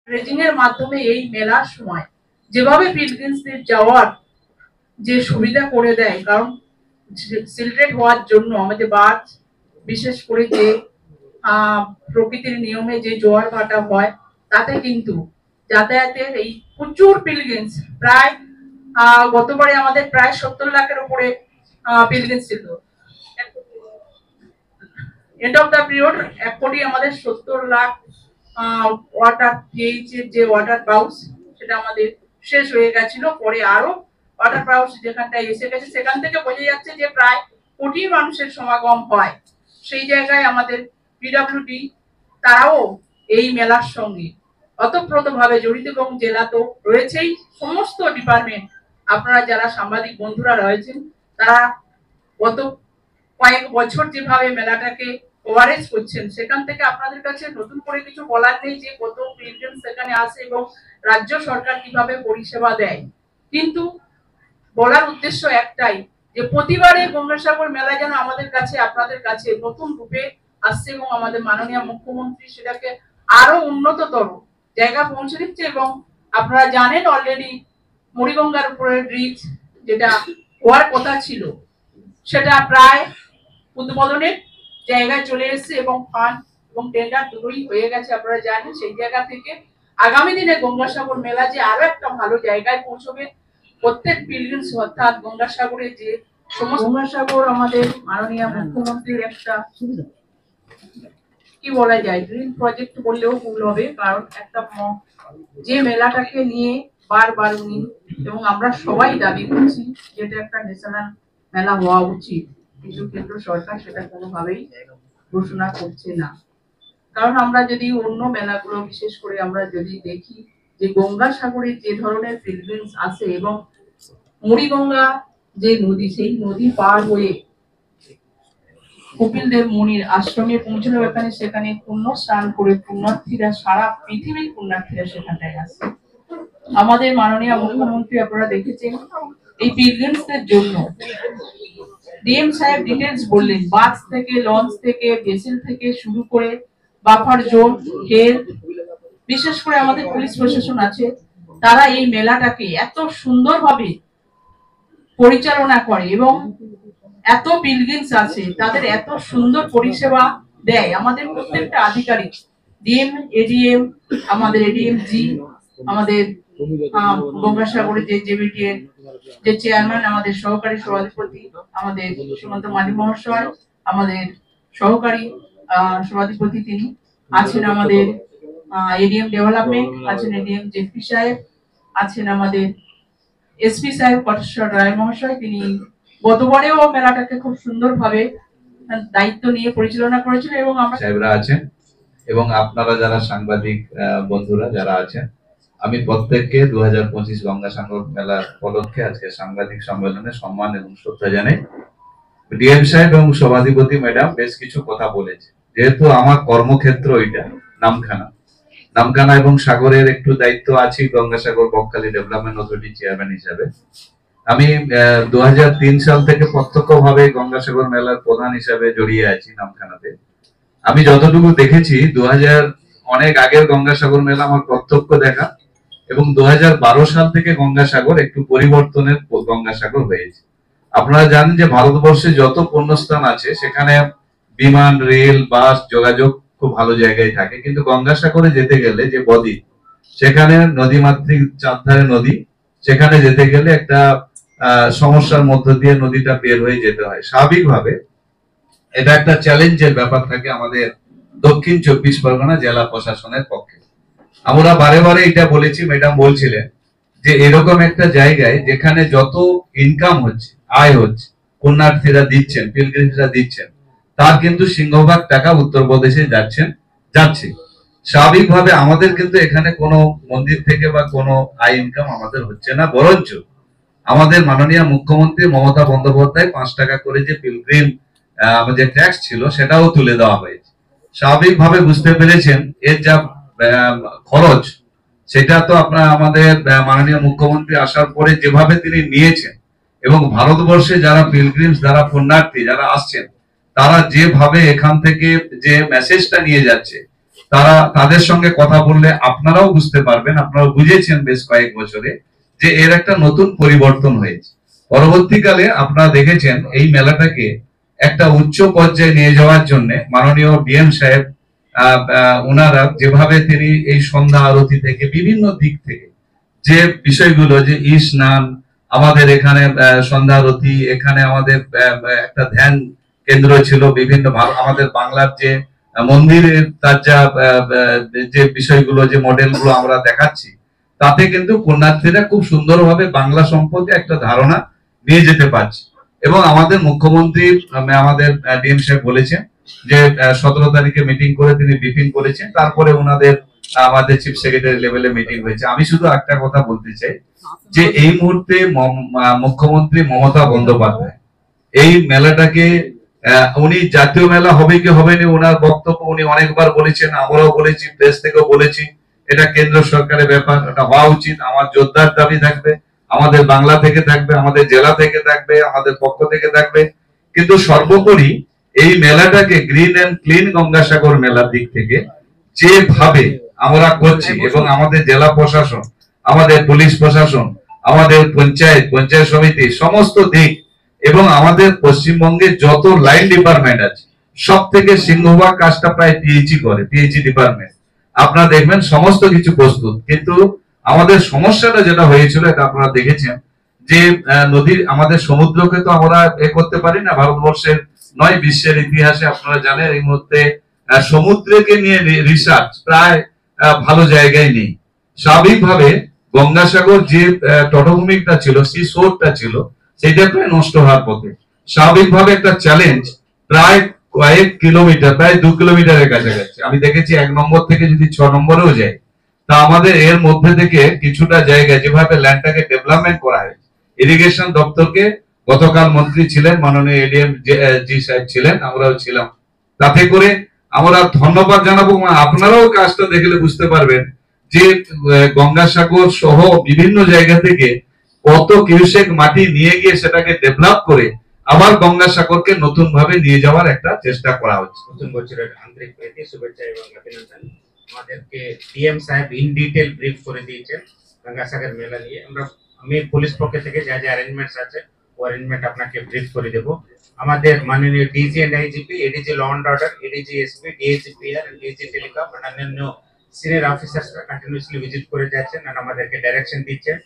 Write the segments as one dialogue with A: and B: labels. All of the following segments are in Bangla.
A: রেজিং এর মাধ্যমে এই মেলার সময় যেভাবে পিলগ্রিমসদের যাওয়ার যে সুবিধা করে দেয়, কারণ সিলটেড হওয়ার জন্য আমাদের বাস বিশেষ করে যে প্রকৃতির নিয়মে যে জোয়ার ভাটা হয় তাতে কিন্তু যাতায়াতের এই প্রচুর পিলগ্রিমস প্রায় গতবারে আমাদের প্রায় 70 লাখের উপরে পিলগ্রিমস ছিল। এন্ড অফ দ্য পিরিয়ড 1 কোটি আমাদের 70 লাখ ওয়াটার পিএইচ এর যে ওয়াটার পাউচ সেটা আমাদের শেষ হয়ে গেছিল। পরে আরো ওয়াটার পাউচ যেখানটায় এসে গেছে সেখান থেকে বোঝা যাচ্ছে যে প্রায় কোটি মানুষের সমাগম হয়। সেই জায়গায় আমাদের পিডব্লিউডি তারাও এই মেলার সঙ্গে ওতপ্রোতভাবে জড়িত এবং জেলা তো রয়েছেই, সমস্ত ডিপার্টমেন্ট আপনারা যারা সাংবাদিক বন্ধুরা রয়েছেন তারা গত কয়েক বছর যেভাবে মেলাটাকে কভারেজ করছেন সেখান থেকে আপনাদের কাছে নতুন করে কিছু বলার নেই যে কত পিলগ্রিমস সেখানে আসে এবং রাজ্য সরকার কিভাবে পরিষেবা দেয়, কিন্তু বলার উদ্দেশ্য একটাই যে প্রতিবারে গঙ্গাসাগর মেলা যেন আমাদের কাছে আপনাদের কাছে নতুন রূপে আসছে এবং আমাদের মাননীয় মুখ্যমন্ত্রী সেটাকে আরো উন্নততর জায়গা পৌঁছে দিচ্ছে। এবং আপনারা জানেন অলরেডি মুড়িগঙ্গার উপরে ব্রিজ যেটা হওয়ার কথা ছিল সেটা প্রায় উদ্বোধনের জায়গায় চলে এসেছে এবং ফান্ড এবং টেন্ডার দুটোই হয়ে গেছে আপনারা জানেন। সেই জায়গা থেকে আগামী দিনে গঙ্গাসাগর মেলা যে আরো একটা ভালো জায়গায় পৌঁছবে, প্রত্যেক পিলগ্রিমস অর্থাৎ গঙ্গাসাগরে যে সমস্ত গঙ্গাসাগর আমাদের মাননীয় মুখ্যমন্ত্রীর একটা কি বলা যায় ড্রিম প্রজেক্ট বললেও ভুল হবে, কারণ একটা যে মেলাটাকে নিয়ে বারবার উনি এবং আমরা সবাই দাবি করছি যেটা একটা ন্যাশনাল মেলা হওয়া উচিত, কিন্তু কেন্দ্র সরকার সেটা কোনোভাবেই ঘোষণা করছে না। কারণ আমরা যদি অন্য মেলাগুলো বিশেষ করে আমরা যদি দেখি যে গঙ্গাসাগরে যে ধরনের পিলগ্রিমস আসে এবং মুড়িগঙ্গা যে নদী সেই নদী পার হয়ে কপিল দেব মুনির আশ্রমে পৌঁছানো, এখানে সেখানে পুণ্য স্নান করে পুণ্যার্থীরা সারা পৃথিবীর পুণ্যার্থীরা সেখানটায় আসে। আমাদের মাননীয় মুখ্যমন্ত্রী আপনারা দেখেছেন এই পিলগ্রিমসদের জন্য ডিএম সাহেব ডিটেলস বললেন, বাস থেকে লঞ্চ থেকে ভেসেল থেকে শুরু করে বাফার জোন হেলথ, বিশেষ করে আমাদের পুলিশ প্রশাসন আছে, তারা এই মেলাটাকে এত সুন্দরভাবে পরিচালনা করে এবং এত পিলগ্রিমস আছে তাদের এত সুন্দর পরিষেবা দেয়। আমাদের প্রত্যেকটা আধিকারিক ডিএম এডিএম আমাদের এডিএম জি আমাদের গঙ্গাসাগরের যে জেবিটিএন যে চেয়ারম্যান আমাদের সহকারী সভাধিপতি আমাদের সুমন্ত মালি মহাশয়, আমাদের সহকারী সভাধিপতি তিনি আছেন, আমাদের এডিএম ডেভেলপমেন্ট আছেন এডিএম জেপি সাহেব, আছেন আমাদের এসপি সাহেব কটেশ্বর রায় মহাশয়, তিনি গতবারেও মেলাটাকে খুব সুন্দরভাবে দায়িত্ব নিয়ে পরিচালনা করেছেন এবং আমরা
B: সাহেবরা আছেন এবং আপনারা যারা সাংবাদিক বন্ধুরা যারা আছেন, আমি প্রত্যেককে 2025 গঙ্গাসাগর মেলার উপলক্ষে আজকে সাংবাদিক সম্মেলনে সম্মান এবং শ্রদ্ধা জানাই। ডিএম সাহেব এবং সভাধিপতি ম্যাডাম বেশ কিছু কথা বলেছে, যেহেতু আমার কর্মক্ষেত্র এটা নামখানা এবং সাগরের একটু দায়িত্ব আছে Gangasagar Bakkhali development authority chairman হিসাবে। আমি 2003 সাল থেকে প্রত্যক্ষভাবে গঙ্গাসাগর মেলার প্রধান হিসাবে জড়িয়ে আছি নামখানাতে। আমি যতটুকু দেখেছি 2000 অনেক আগের গঙ্গাসাগর মেলা আমার প্রত্যক্ষ দেখা এবং 2012 সাল থেকে গঙ্গাসাগর একটু পরিবর্তনের গঙ্গাসাগর হয়েছে। আপনারা জানেন যে ভারতবর্ষে যত পুণ্যস্থান আছে সেখানে বিমান রেল বাস যোগাযোগ খুব ভালো জায়গায় থাকে, কিন্তু গঙ্গাসাগরে যেতে গেলে যে বদ্বীপ সেখানে নদীমাতৃক চারধারে নদী, সেখানে যেতে গেলে একটা সমস্যার মধ্য দিয়ে নদীটা বের হয়ে যেতে হয়। স্বাভাবিকভাবে এটা একটা চ্যালেঞ্জের ব্যাপার থাকে আমাদের দক্ষিণ 24 পরগনা জেলা প্রশাসনের পক্ষে। আমরা বারে বারে এটা বলেছি, ম্যাডাম বলছিলেন যে এরকম একটা জায়গায় যেখানে যত ইনকাম হচ্ছে আয় হচ্ছে পুণ্যার্থীরা দিচ্ছেন পিলগ্রিমসরা দিচ্ছেন, তার কিন্তু সিংহভাগ টাকা উত্তরপ্রদেশে যাচ্ছে। স্বাভাবিকভাবে আমাদের কিন্তু এখানে কোনো মন্দির থেকে বা কোনো আয় ইনকাম আমাদের হচ্ছে না, বরঞ্চ আমাদের মাননীয় মুখ্যমন্ত্রী মমতা বন্দ্যোপাধ্যায় 5 টাকা করে যে পিলগ্রিম আমাদের ট্যাক্স ছিল সেটাও তুলে দেওয়া হয়েছে। স্বাভাবিকভাবে বুঝতে পেরেছেন এর যা খরচ সেটা তো আপনার আমাদের মাননীয় মুখ্যমন্ত্রী আসার পরে যেভাবে তিনি নিয়েছেন এবং ভারতবর্ষে যারা পিলগ্রিমস যারা পুণ্যার্থী যারা আসছেন তারা যেভাবে এখান থেকে যে মেসেজটা নিয়ে যাচ্ছে তাদের সঙ্গে কথা বললে আপনারাও বুঝতে পারবেন, আপনারা বুঝেছেন বেশ কয়েক বছরে যে এর একটা নতুন পরিবর্তন হয়েছে। পরবর্তীকালে আপনারা দেখেছেন এই মেলাটাকে একটা উচ্চ পর্যায়ে নিয়ে যাওয়ার জন্য মাননীয় ডিএম সাহেব ওনারা যেভাবে তিনি এই সন্ধ্যা আরতি থেকে বিভিন্ন দিক থেকে যে বিষয়গুলো, যে স্নান, আমাদের এখানে সন্ধ্যা আরতি, এখানে আমাদের একটা ধ্যান কেন্দ্র ছিল, বিভিন্ন আমাদের বাংলার যে মন্দিরের তার যে বিষয়গুলো, যে মডেলগুলো আমরা দেখাচ্ছি, তাতে কিন্তু পুণ্যার্থীরা খুব সুন্দরভাবে বাংলা সম্পর্কে একটা ধারণা নিয়ে যেতে পারছে। এবং আমাদের মুখ্যমন্ত্রী আমাদের ডিএম সাহেব বলেছেন যে 17 তারিখে মিটিং করে তিনি ব্রিফিং করেছেন, তারপরে ওনাদের আমাদের চিফ সেক্রেটারি লেভেলে মিটিং হয়েছে। আমি শুধু একটা কথা বলতে চাই যে এই মুহূর্তে মুখ্যমন্ত্রী মমতা বন্দ্যোপাধ্যায় এই মেলাটাকে উনি জাতীয় মেলা হবে কি হবে না, ওনার বক্তব্য উনি অনেকবার বলেছেন, আমরাও বলেছি, প্রেস থেকেও বলেছি, এটা কেন্দ্র সরকারের ব্যাপার, এটা হওয়া উচিত। আমার জোরদার দাবি থাকবে, আমাদের বাংলা থেকে থাকবে, আমাদের জেলা থেকে থাকবে, আমাদের পক্ষ থেকে থাকবে। কিন্তু সর্বোপরি এই মেলাটাকে গ্রিন এন্ড ক্লিন গঙ্গাসাগর মেলার দিক থেকে যেভাবে আমরা করছি, এবং আমাদের জেলা প্রশাসন, আমাদের পুলিশ প্রশাসন, আমাদের পঞ্চায়েত সমিতি, সমস্ত দিক, এবং আমাদের পশ্চিমবঙ্গে যত লাইন ডিপার্টমেন্ট আছে সব থেকে সিংহভাগ কাজটা প্রায় পিএইচই করে, পিএইচই ডিপার্টমেন্ট। আপনারা দেখবেন সমস্ত কিছু প্রস্তুত, কিন্তু আমাদের সমস্যাটা যেটা হয়েছিল এটা আপনারা দেখেছেন যে নদীর, আমাদের সমুদ্রকে তো আমরা করতে পারি না, ভারতবর্ষের নয় বিশ্বের ইতিহাসে আপনারা জানেন এই মুহূর্তে সমুদ্রকে নিয়ে রিসার্চ প্রায় ভালো জায়গায় নেই। স্বাভাবিকভাবে গঙ্গাসাগর যে তটভূমিটা ছিল, সি শোরটা ছিল, সেটা প্রায় নষ্ট হওয়ার পথে। স্বাভাবিকভাবে একটা চ্যালেঞ্জ, প্রায় কয়েক কিলোমিটার, প্রায় 2 কিলোমিটারের কাছাকাছি। আমি দেখেছি 1 নম্বর থেকে যদি 6 নম্বরেও যায়, তা আমাদের এর মধ্যে থেকে কিছুটা জায়গা যেভাবে ল্যান্ডটাকে ডেভেলপমেন্ট করা হয়েছে, ইরিগেশন দপ্তরকে গতকাল মন্ত্রী ছিলেন, মাননীয় এডিএম জি সাহেব ছিলেন, আমরাও ছিলাম, তাতে করে আমরা ধন্যবাদ জানাবো। আপনারাও কাজটা দেখলে বুঝতে পারবেন যে গঙ্গাসাগর সহ বিভিন্ন জায়গা থেকে কত কিউসেক মাটি নিয়ে গিয়ে সেটাকে ডেভেলপ করে আবার গঙ্গাসাগরকে নতুন ভাবে নিয়ে যাওয়ার একটা চেষ্টা করা হচ্ছে।
C: নতুন বছরের আন্তরিক প্রীতি, শুভেচ্ছা এবং অভিনন্দন। আমাদেরকে ডিএম সাহেব ইন ডিটেল ব্রিফ করে দিয়েছেন গঙ্গাসাগর মেলা নিয়ে। আমি পুলিশ পক্ষ থেকে যা যা অ্যারেঞ্জমেন্টস আছে ও অ্যারেঞ্জমেন্ট আপনাকে ব্রিফ করে দেব। আমাদের মাননীয় DG and IGP, ADG law and order, ADG SP, DAGPR, DG telecom আর অন্যান্য সিনিয়র অফিসার্সরা কন্টিনিউসলি ভিজিট করে যাচ্ছেন আর আমাদেরকে ডাইরেকশন দিচ্ছেন।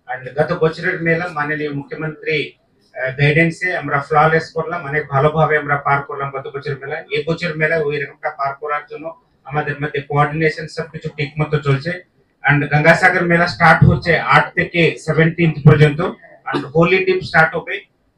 C: আর গত বছরের মেলা মাননীয় মুখ্যমন্ত্রী গাইডেন্সে আমরা ফ্ললেস করলাম, অনেক ভালোভাবে আমরা পার করলাম গত বছরের মেলা। এই বছর মেলা ওই রকমটা পার করার জন্য আমাদের মধ্যে কোঅর্ডিনেশন সবকিছু ঠিক মতো চলছে। এন্ড গঙ্গাসাগর মেলা স্টার্ট হচ্ছে 8 থেকে 17 পর্যন্ত, এন্ড হোলি ডিপ স্টার্ট হবে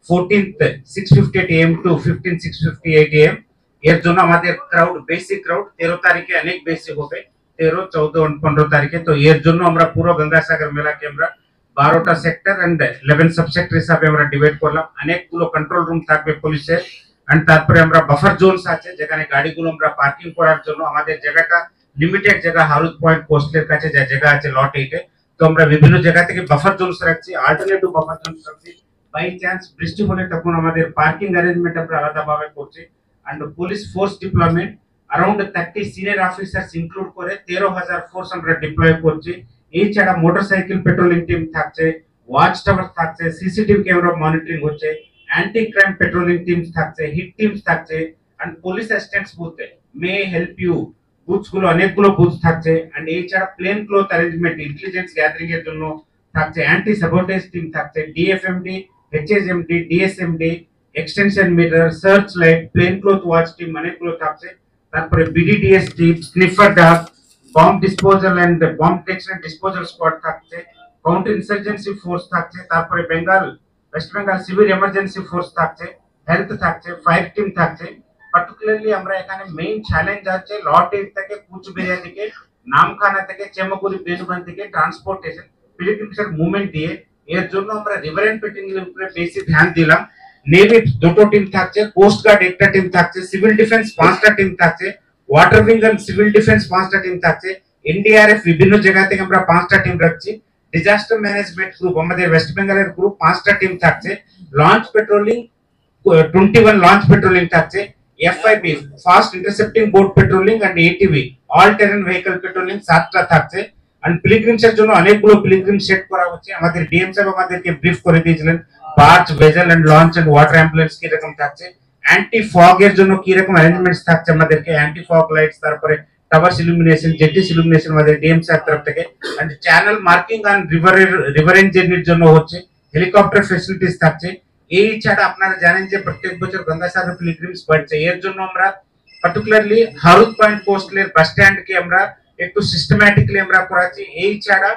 C: 14th 6:58 AM to 15 6:58 AM। এর জন্য আমাদের ক্রাউড, বেসিক ক্রাউড 13 তারিখে অনেক বেশি হবে, 13, 14, 15 তারিখে। তো এর জন্য আমরা পুরো গঙ্গাসাগর মেলাকে আমরা 12টা সেক্টর এন্ড 11 সাবসেক্টর হিসাবে আমরা ডিভাইড করলাম। অনেকগুলো কন্ট্রোল রুম থাকবে পুলিশের, এন্ড তারপরে আমরা বাফার জোনস আছে যেখানে গাড়িগুলো আমরা পার্কিং করার জন্য, আমাদের জায়গাটা লিমিটেড জায়গা, হারুদ পয়েন্ট পোস্টের কাছে যে জায়গা আছে লট 8-এ, তো আমরা বিভিন্ন জায়গা থেকে বাফার জোনস রাখছি, অল্টারনেটিভ বাফার জোনস রাখছি। বাই চান্স বৃষ্টি হলে তখন আমাদের পার্কিং অ্যারেঞ্জমেন্ট আমরা আলাদাভাবে করছি। And police force deployment around 30 senior officers include করে 13,000 ফোর্স আমরা ডিপ্লয় করছি। এছাড়া মোটরসাইকেল পেট্রোলিং টিম থাকছে, ওয়াচ টাওয়ার থাকছে, সিসিটিভি ক্যামেরা মনিটরিং হচ্ছে, অ্যান্টি ক্রাইম পেট্রোলিং টিমস থাকছে, হিট টিমস থাকছে, এন্ড পুলিশ অ্যাসিস্ট্যান্টস বুথে মে হেল্প ইউ বুথস গুলো অনেকগুলো বুথ থাকছে। এন্ড এছাড়া plain cloth arrangement, intelligence gathering এর জন্য থাকছে, অ্যান্টি সাবোটেজ টিম থাকছে, DFMD, HSMD, DSMD, extension meter, search light, plain cloth watch team অনেকগুলো থাকছে। তারপরে BDDS team, sniffer dog, bomb disposal and bomb detection disposal squad থাকছে, কাউন্টার ইনসার্জেন্সি ফোর্স থাকছে, তারপরে West Bengal civil emergency force থাকছে, হেলথ থাকছে, ফায়ার টিম থাকছে। পার্টিকুলারলি আমরা এখানে মেইন চ্যালেঞ্জ আছে লট 8 থেকে কুচবিহার থেকে, নামখানা থেকে, চেমকুড়ি, বেনুবান থেকে ট্রান্সপোর্টেশন পিলিগ্রিমের মুভমেন্ট দিয়ে, এর জন্য আমরা রিভার এন্ড পেটিং এর উপরে বেশি ধ্যান দিলাম। নেভি 2টো টিম থাকছে, কোস্ট গার্ড 1টা টিম থাকছে, সিভিল ডিফেন্স 5টা টিম থাকছে, water wing and civil defence 5টা টিম থাকছে, এনডিআরএফ বিভিন্ন জায়গা থেকে আমরা 5টা টিম রাখছি। ডিজাস্টার ম্যানেজমেন্ট গ্রুপ আমাদের ওয়েস্ট বেঙ্গলের গ্রুপ 5টা টিম থাকছে, লঞ্চ পেট্রোলিং 21 লঞ্চ পেট্রোলিং থাকছে, FIP fast intercepting boat patrolling and ATV all terrain vehicle patrolling 7টা থাকছে। এন্ড পিলগ্রিমস এর জন্য অনেকগুলো পিলগ্রিম সেট করা হচ্ছে। আমাদের ডিএম সাহেব আমাদেরকে ব্রিফ করে দিয়েছিলেন barge vessel and launch and water ambulance কি রকম থাকছে, অ্যান্টি ফগ এর জন্য কি রকম অ্যারেঞ্জমেন্টস থাকছে আমাদেরকে, অ্যান্টি ফগ লাইটস, তারপরে টাওয়ার্স ইলুমিনেশন, জেটিস ইলুমিনেশন আমাদের ডিএম সাহেব তরফ থেকে, এন্ড চ্যানেল মার্কিং অন রিভারেন্ট জার্নির জন্য হচ্ছে, হেলিকপ্টার ফ্যাসিলিটিস থাকছে। এই ছাড়া আপনারা জানেন যে প্রত্যেক বছর গঙ্গাসাগর পিলগ্রিমস বাড়ছে, এর জন্য আমরা পার্টিকুলারলি হারুদ পয়েন্ট কোস্টালের বাস স্ট্যান্ড কে আমরা একটু সিস্টেম্যাটিকলি আমরা করাচ্ছি। এই ছাড়া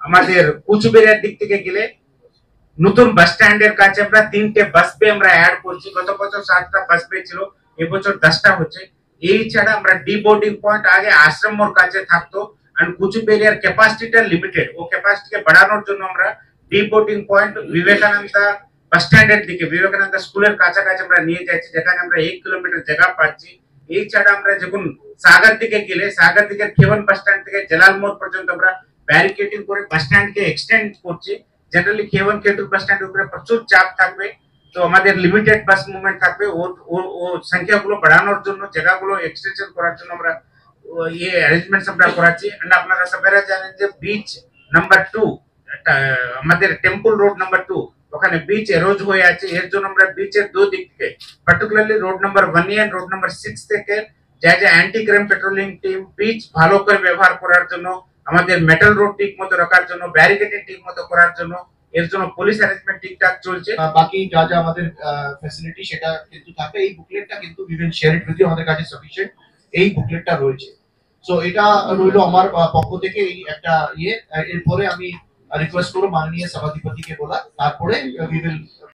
C: আমাদের কুচবিহারের দিক থেকে গেলে নতুন বাস স্ট্যান্ডের কাছে আমরা 3টে বাস বে আমরা অ্যাড করছি। গত বছর 7টা বাস বে ছিল, এবছর 10টা হচ্ছে। এই ছাড়া আমরা ডিবোর্ডিং পয়েন্ট আগে আশ্রম মোড় কাছে থাকতো, আর কুচবিহারের ক্যাপাসিটিটা লিমিটেড, ও ক্যাপাসিটিকে বাড়ানোর জন্য আমরা ডিবোর্ডিং পয়েন্ট বিবেকানন্দ বাস স্ট্যান্ডের দিকে, বিবেকানন্দ স্কুলের কাছাকাছি আমরা নিয়ে যাচ্ছি, যেখানে আমরা 1 কিলোমিটার জায়গা পাচ্ছি। এই ছাড়া আমরা যখন সাগর দিকে গেলে সাগর দিকে খেবন বাস স্ট্যান্ড থেকে জেলাল মোড় পর্যন্ত আমরা ব্যারিকেডিং করে বাস স্ট্যান্ডকে এক্সটেন্ড করছি। জেনারেলি খেবন কেটুর বাস স্ট্যান্ডের উপরে প্রচুর চাপ থাকবে, তো আমাদের লিমিটেড বাস মুভমেন্ট থাকবে। ও সংখ্যাগুলো বাড়ানোর জন্য, জায়গাগুলো এক্সটেনশন করার জন্য আমরা ये অ্যারেঞ্জমেন্টস আমরা করাচ্ছি। এন্ড আপনারা সবাই জানেন যে বিচ নাম্বার 2 আমাদের টেম্পল রোড নাম্বার 2 ওখানে বিচ এরোজ হয়ে আছে। এর জন্য আমরা বিচের দিক থেকে particularly road number 1 and road number 6 থেকে যা anti crime patrolling team beach ভালো করে ব্যবহার করার জন্য, আমাদের মেটাল রোড ঠিক মতো রাখার জন্য, ব্যারিকেডিং ঠিক মতো করার জন্য, এর জন্য পুলিশ অ্যারেঞ্জমেন্ট ঠিকঠাক চলছে।
D: বাকি যা যা আমাদের ফ্যাসিলিটি সেটা কিন্তু থাকবে। এই বুকলেটটা কিন্তু we will share it with you, আমাদের কাছে সাফিসিয়েন্ট এই বুকলেটটা রয়েছে। সো এটা রইলো আমার পক্ষ থেকে এই একটা এরপরে আমি রিকোয়েস্ট করব মাননীয় সভাধিপতিকে বলা, তারপরে উই উইল